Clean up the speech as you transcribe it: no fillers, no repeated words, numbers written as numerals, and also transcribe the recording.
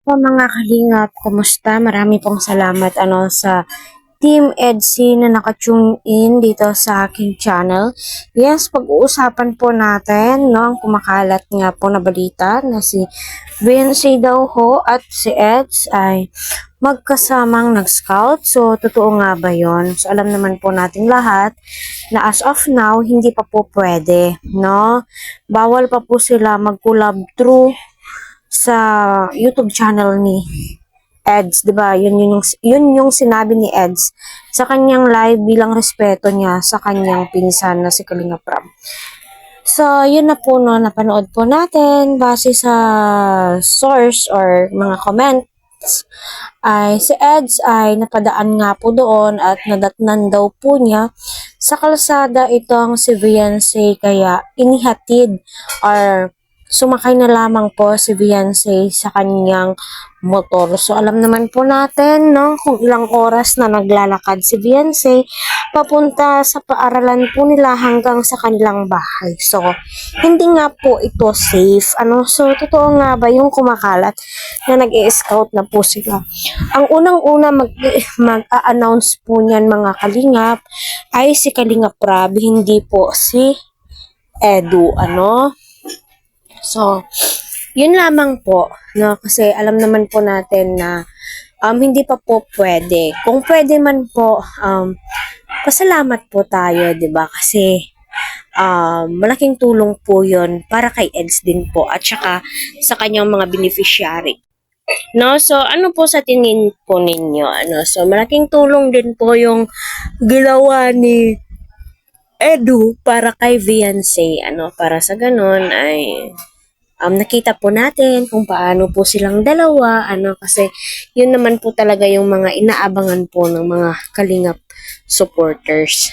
Po mga kalingap, kumusta? Marami pong salamat sa Team EDSI na naka-tune in dito sa aking channel. Yes, pag-uusapan po natin ang kumakalat nga po na balita na si Vinci daw ho at si Eds ay magkasamang nag-scout. So, totoo nga ba yon? So, alam naman po natin lahat na as of now, hindi pa po pwede, no? Bawal pa po sila mag-collab through sa YouTube channel ni Eds, 'di ba? Yun yung sinabi ni Eds sa kanyang live bilang respeto niya sa kanyang pinsan na si Kalinga Prab. So, yun na po no, napanood po natin base sa source or mga comments ay si Eds ay napadaan nga po doon at nadatnan daw po niya sa kalsada itong si Beyonce kaya inihatid or sumakay na lamang po si Beyonce sa kanyang motor. So, alam naman po natin, no, kung ilang oras na naglalakad si Beyonce papunta sa paaralan po nila hanggang sa kanilang bahay. So, hindi nga po ito safe. So, totoo nga ba yung kumakalat na nag-i-scout na po sila? Ang unang-una mag-a-announce po niyan mga kalingap ay si Kalinga Prab, hindi po si Edu, So, yun lamang po, no? Kasi alam naman po natin na hindi pa po pwede. Kung pwede man po, pasalamat po tayo, 'di ba? Kasi malaking tulong po 'yon para kay Eds din po at saka sa kanyang mga beneficiary. No, so ano po sa tingin po ninyo? So malaking tulong din po yung ginawa ni Edu para kay Viancy, para sa ganun ay nakita po natin kung paano po silang dalawa, kasi yun naman po talaga yung mga inaabangan po ng mga Kalingap supporters.